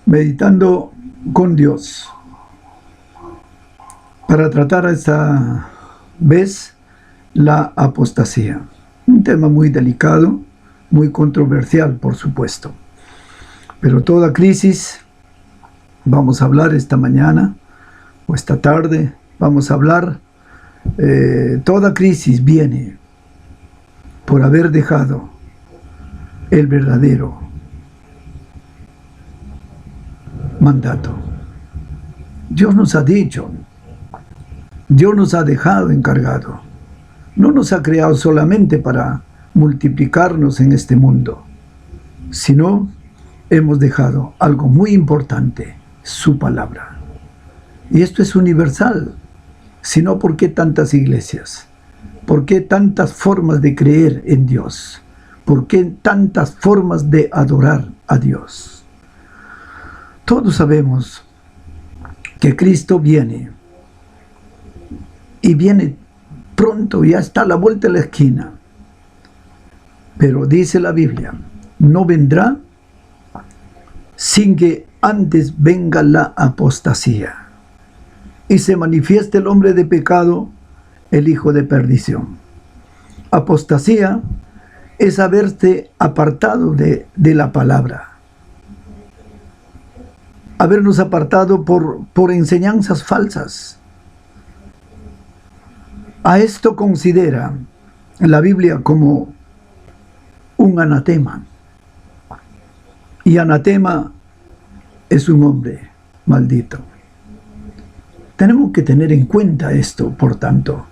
Meditando con Dios, para tratar esta vez la apostasía. Un tema muy delicado, muy controversial, por supuesto. Pero toda crisis, vamos a hablar esta mañana o esta tarde, vamos a hablar, toda crisis viene por haber dejado el verdadero mandato. Dios nos ha dicho, Dios nos ha dejado encargado. No nos ha creado solamente para multiplicarnos en este mundo, sino hemos dejado algo muy importante, su palabra. Y esto es universal. Si no, ¿por qué tantas iglesias? ¿Por qué tantas formas de creer en Dios? ¿Por qué tantas formas de adorar a Dios? Todos sabemos que Cristo viene, y viene pronto, ya está a la vuelta de la esquina. Pero dice la Biblia, no vendrá sin que antes venga la apostasía y se manifieste el hombre de pecado, el hijo de perdición. Apostasía es haberse apartado de la palabra, habernos apartado por enseñanzas falsas. A esto considera la Biblia como un anatema. Y anatema es un hombre maldito. Tenemos que tener en cuenta esto, por tanto.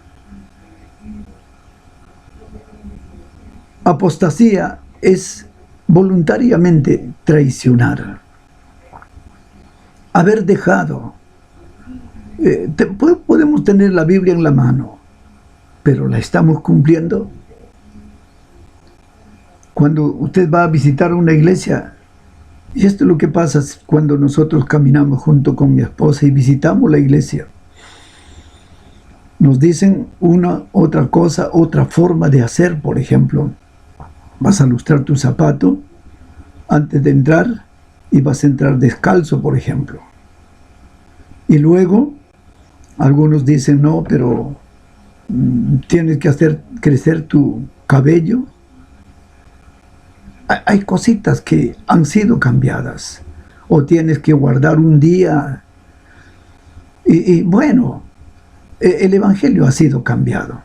Apostasía es voluntariamente traicionar. Haber dejado. Podemos tener la Biblia en la mano, pero ¿la estamos cumpliendo? Cuando usted va a visitar una iglesia, y esto es lo que pasa cuando nosotros caminamos junto con mi esposa y visitamos la iglesia, nos dicen una, otra cosa, otra forma de hacer. Por ejemplo, vas a lustrar tu zapato antes de entrar y vas a entrar descalzo, por ejemplo. Y luego, algunos dicen, no, pero tienes que hacer crecer tu cabello. Hay cositas que han sido cambiadas, o tienes que guardar un día. Y bueno, el evangelio ha sido cambiado.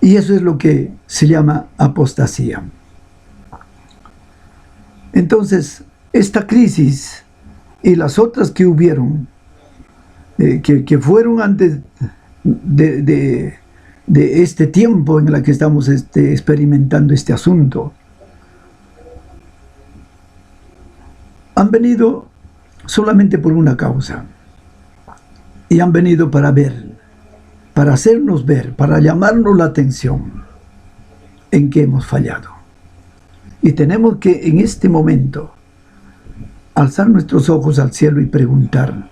Y eso es lo que se llama apostasía. Entonces, esta crisis y las otras que hubieron, que fueron antes de este tiempo en el que estamos experimentando este asunto, han venido solamente por una causa, y han venido para ver, para hacernos ver, para llamarnos la atención en que hemos fallado. Y tenemos que en este momento alzar nuestros ojos al cielo y preguntar,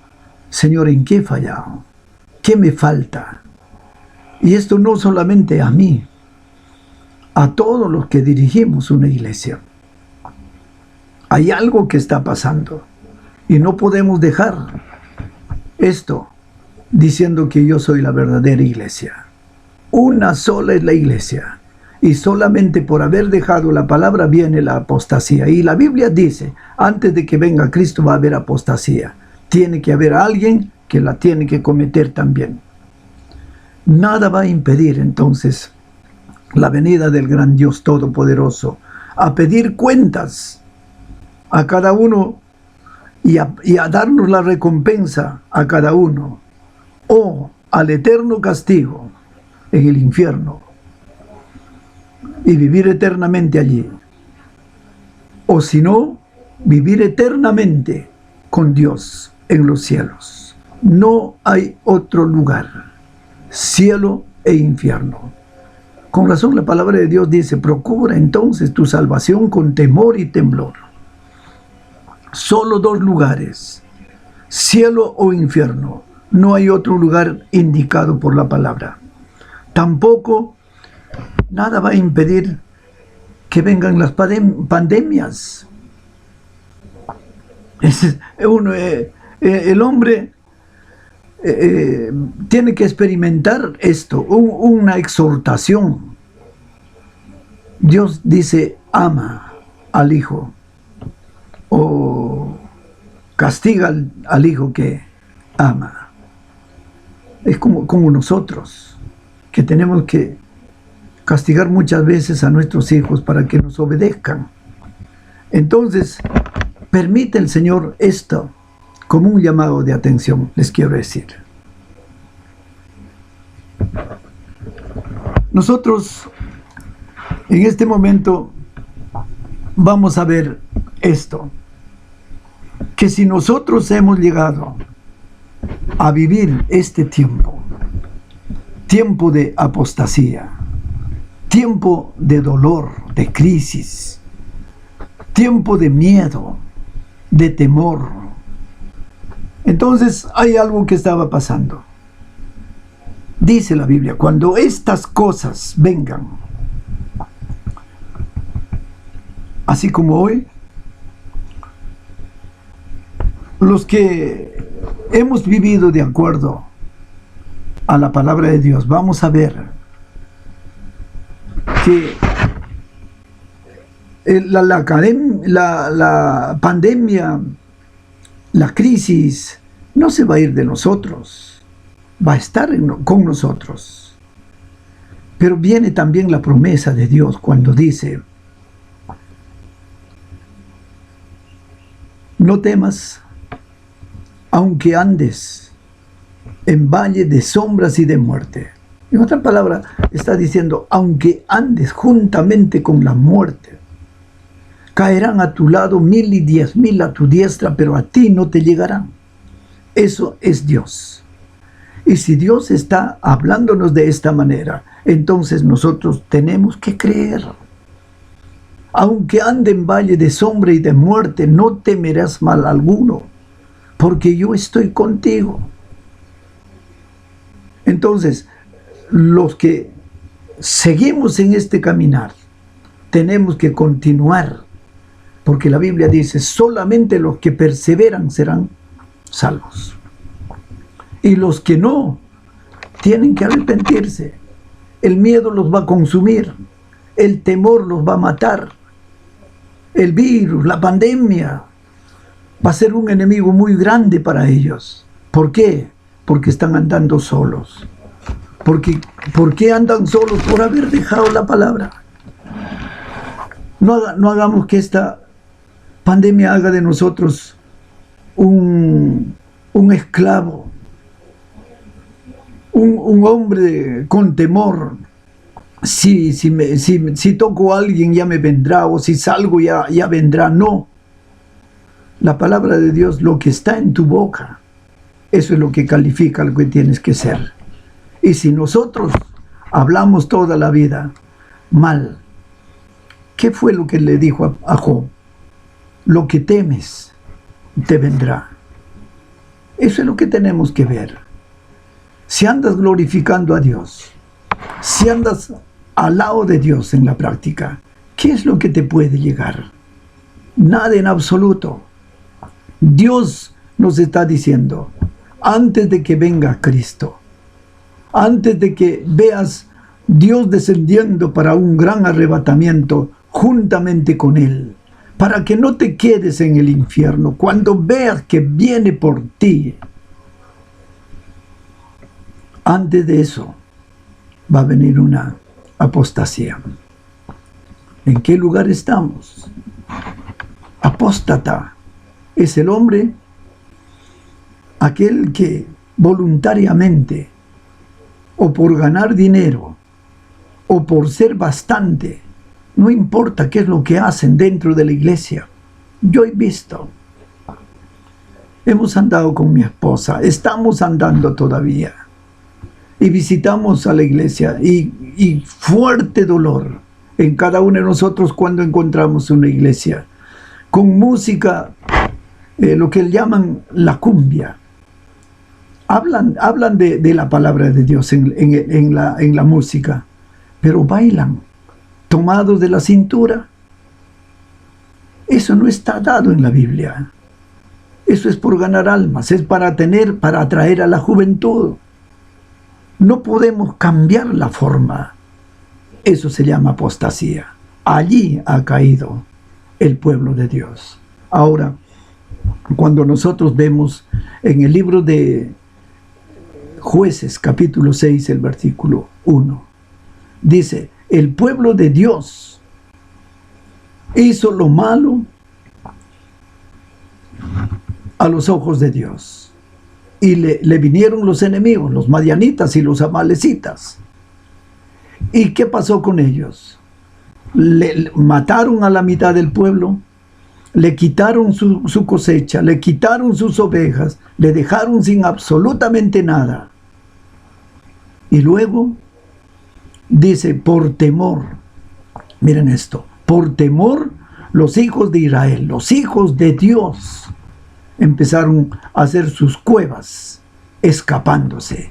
Señor, ¿en qué he fallado? ¿Qué me falta? Y esto no solamente a mí, a todos los que dirigimos una iglesia. Hay algo que está pasando y no podemos dejar esto diciendo que yo soy la verdadera iglesia. Una sola es la iglesia, y solamente por haber dejado la palabra viene la apostasía. Y la Biblia dice, antes de que venga Cristo va a haber apostasía. Tiene que haber alguien que la tiene que cometer también. Nada va a impedir entonces la venida del gran Dios Todopoderoso a pedir cuentas a cada uno y a darnos la recompensa a cada uno, o al eterno castigo en el infierno y vivir eternamente allí, o si no, vivir eternamente con Dios en los cielos. No hay otro lugar, cielo e infierno. Con razón la palabra de Dios dice, procura entonces tu salvación con temor y temblor. Solo dos lugares, cielo o infierno. No hay otro lugar indicado por la palabra. Tampoco nada va a impedir que vengan las pandemias. El hombre tiene que experimentar esto, una exhortación. Dios dice, ama al hijo, o castiga al hijo que ama. Es como nosotros, que tenemos que castigar muchas veces a nuestros hijos para que nos obedezcan. Entonces, permite el Señor esto como un llamado de atención, les quiero decir. Nosotros, en este momento, vamos a ver esto, que si nosotros hemos llegado a vivir este tiempo de apostasía, tiempo de dolor, de crisis, tiempo de miedo, de temor, entonces hay algo que estaba pasando. Dice la Biblia, cuando estas cosas vengan, así como hoy, los que hemos vivido de acuerdo a la palabra de Dios, vamos a ver que la pandemia, la crisis, no se va a ir de nosotros, va a estar con nosotros. Pero viene también la promesa de Dios cuando dice, no temas, aunque andes en valle de sombras y de muerte. En otra palabra, está diciendo, aunque andes juntamente con la muerte, caerán a tu lado 1000 y 10,000 a tu diestra, pero a ti no te llegarán. Eso es Dios. Y si Dios está hablándonos de esta manera, entonces nosotros tenemos que creer. Aunque ande en valle de sombra y de muerte, no temerás mal alguno, porque yo estoy contigo. Entonces, los que seguimos en este caminar, tenemos que continuar, porque la Biblia dice, solamente los que perseveran serán salvos. Y los que no, tienen que arrepentirse. El miedo los va a consumir, el temor los va a matar, el virus, la pandemia, va a ser un enemigo muy grande para ellos. ¿Por qué? Porque están andando solos. ¿Por qué andan solos? Por haber dejado la palabra. No hagamos que esta pandemia haga de nosotros un esclavo, un hombre con temor. Si toco a alguien ya me vendrá, o si salgo ya vendrá. No. La palabra de Dios, lo que está en tu boca, eso es lo que califica lo que tienes que ser. Y si nosotros hablamos toda la vida mal, ¿qué fue lo que le dijo a Job? Lo que temes te vendrá. Eso es lo que tenemos que ver. Si andas glorificando a Dios, si andas al lado de Dios en la práctica, ¿qué es lo que te puede llegar? Nada en absoluto. Dios nos está diciendo, antes de que venga Cristo, antes de que veas Dios descendiendo para un gran arrebatamiento juntamente con Él, para que no te quedes en el infierno, cuando veas que viene por ti, antes de eso va a venir una apostasía. ¿En qué lugar estamos? Apóstata es el hombre, aquel que voluntariamente, o por ganar dinero, o por ser bastante, no importa qué es lo que hacen dentro de la iglesia. Yo he visto, hemos andado con mi esposa, estamos andando todavía, y visitamos a la iglesia, y fuerte dolor en cada uno de nosotros cuando encontramos una iglesia con música, lo que llaman la cumbia. Hablan de la palabra de Dios en la música, pero bailan tomados de la cintura. Eso no está dado en la Biblia. Eso es por ganar almas, es para atraer a la juventud. No podemos cambiar la forma. Eso se llama apostasía. Allí ha caído el pueblo de Dios. Ahora, cuando nosotros vemos en el libro de Jueces, capítulo 6, el versículo 1, dice, el pueblo de Dios hizo lo malo a los ojos de Dios. Y le vinieron los enemigos, los madianitas y los amalecitas. ¿Y qué pasó con ellos? Le mataron a la mitad del pueblo, le quitaron su cosecha, le quitaron sus ovejas, le dejaron sin absolutamente nada. Y luego dice, por temor, miren esto, por temor los hijos de Israel, los hijos de Dios, empezaron a hacer sus cuevas, escapándose.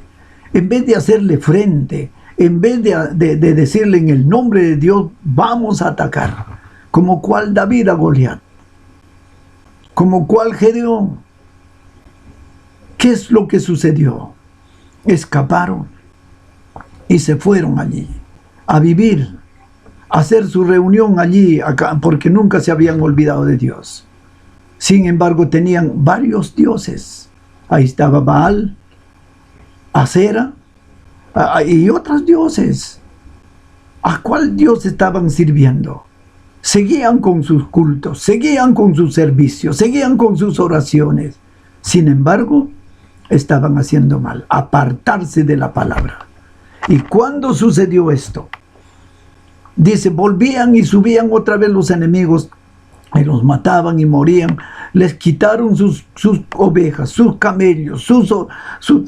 En vez de hacerle frente, en vez de decirle en el nombre de Dios, vamos a atacar, como cual David a Goliat, como cual Gedeón. ¿Qué es lo que sucedió? Escaparon y se fueron allí a vivir, a hacer su reunión allí, acá, porque nunca se habían olvidado de Dios. Sin embargo, tenían varios dioses. Ahí estaba Baal, Acera y otros dioses. ¿A cuál Dios estaban sirviendo? Seguían con sus cultos, seguían con sus servicios, seguían con sus oraciones. Sin embargo, estaban haciendo mal, apartarse de la palabra. ¿Y cuándo sucedió esto? Dice, volvían y subían otra vez los enemigos y los mataban y morían. Les quitaron sus ovejas, sus camellos,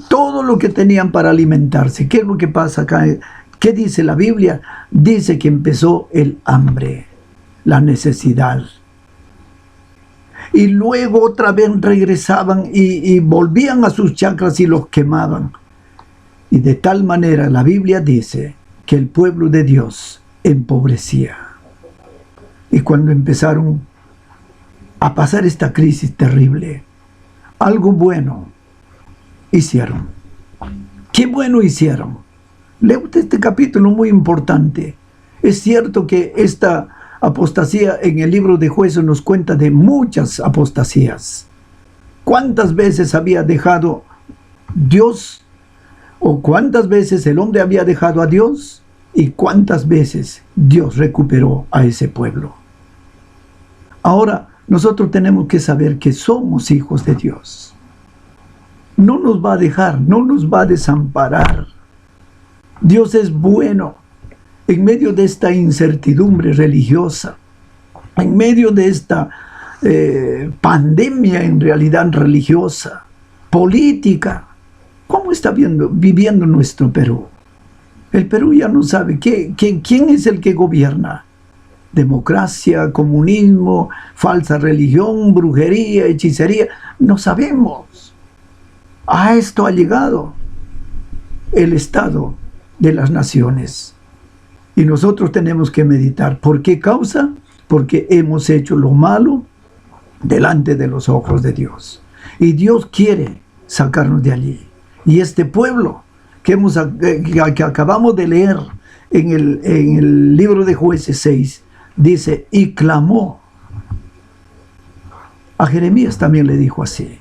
todo lo que tenían para alimentarse. ¿Qué es lo que pasa acá? ¿Qué dice la Biblia? Dice que empezó el hambre, la necesidad. Y luego otra vez regresaban y volvían a sus chacras y los quemaban. Y de tal manera la Biblia dice que el pueblo de Dios empobrecía. Y cuando empezaron a pasar esta crisis terrible, algo bueno hicieron. ¿Qué bueno hicieron? Lea usted este capítulo muy importante. Es cierto que esta apostasía en el libro de Jueces nos cuenta de muchas apostasías. ¿Cuántas veces había dejado Dios? ¿O cuántas veces el hombre había dejado a Dios? ¿Y cuántas veces Dios recuperó a ese pueblo? Ahora, nosotros tenemos que saber que somos hijos de Dios. No nos va a dejar, no nos va a desamparar. Dios es bueno. En medio de esta incertidumbre religiosa, en medio de esta pandemia en realidad religiosa, política, ¿cómo está viviendo nuestro Perú? El Perú ya no sabe quién es el que gobierna. Democracia, comunismo, falsa religión, brujería, hechicería, no sabemos. A esto ha llegado el estado de las naciones. Y nosotros tenemos que meditar. ¿Por qué causa? Porque hemos hecho lo malo delante de los ojos de Dios. Y Dios quiere sacarnos de allí. Y este pueblo que acabamos de leer en el libro de Jueces 6, dice, y clamó. A Jeremías también le dijo así,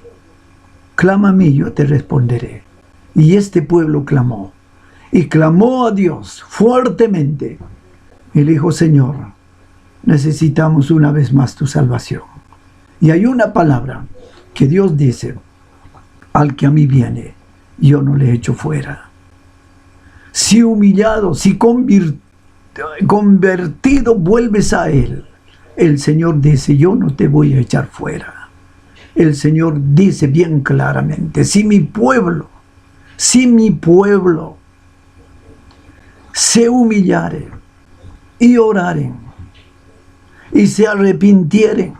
clama a mí, yo te responderé. Y este pueblo clamó. Y clamó a Dios fuertemente. Y le dijo, Señor, necesitamos una vez más tu salvación. Y hay una palabra que Dios dice, al que a mí viene, yo no le echo fuera. Si humillado, si convertido vuelves a Él, el Señor dice, yo no te voy a echar fuera. El Señor dice bien claramente, si mi pueblo se humillaren y oraren y se arrepintieren,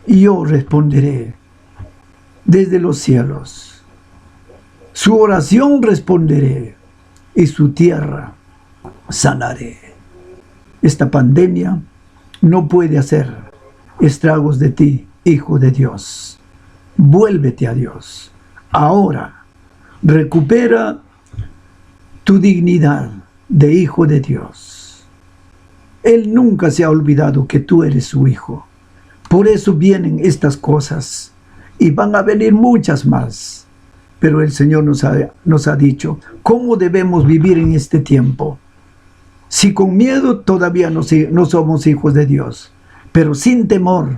yo responderé desde los cielos. Su oración responderé y su tierra sanaré. Esta pandemia no puede hacer estragos de ti hijo de Dios. Vuélvete a Dios. Ahora, recupera tu dignidad de hijo de Dios. Él nunca se ha olvidado que tú eres su hijo. Por eso vienen estas cosas y van a venir muchas más. Pero el Señor nos ha dicho cómo debemos vivir en este tiempo. Si con miedo todavía no somos hijos de Dios, pero sin temor,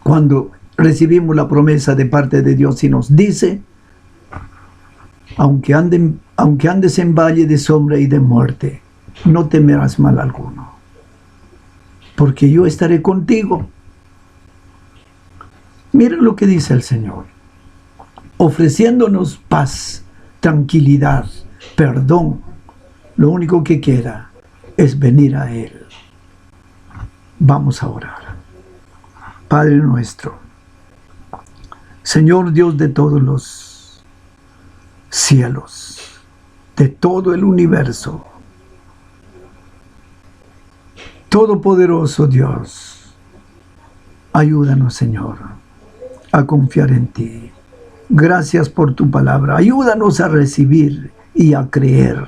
cuando recibimos la promesa de parte de Dios y nos dice, aunque andes en valle de sombra y de muerte, no temerás mal alguno, porque yo estaré contigo. Miren lo que dice el Señor, ofreciéndonos paz, tranquilidad, perdón. Lo único que queda es venir a Él. Vamos a orar. Padre nuestro, Señor Dios de todos los cielos, de todo el universo, todopoderoso Dios, ayúdanos, Señor, a confiar en ti. Gracias por tu palabra. Ayúdanos a recibir y a creer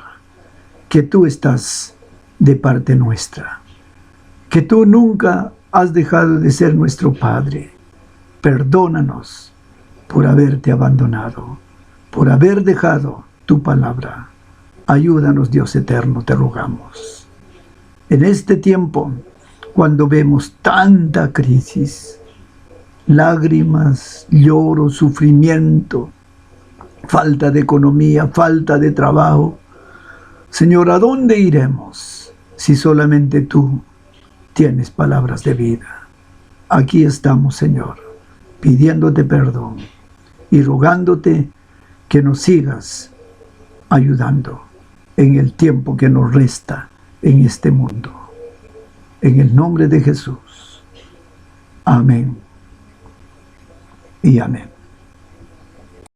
que tú estás de parte nuestra, que tú nunca has dejado de ser nuestro Padre. Perdónanos por haberte abandonado, por haber dejado tu palabra. Ayúdanos, Dios eterno, te rogamos. En este tiempo, cuando vemos tanta crisis, lágrimas, lloro, sufrimiento, falta de economía, falta de trabajo, Señor, ¿a dónde iremos si solamente tú tienes palabras de vida? Aquí estamos, Señor, pidiéndote perdón y rogándote que nos sigas ayudando en el tiempo que nos resta en este mundo. En el nombre de Jesús. Amén y amén.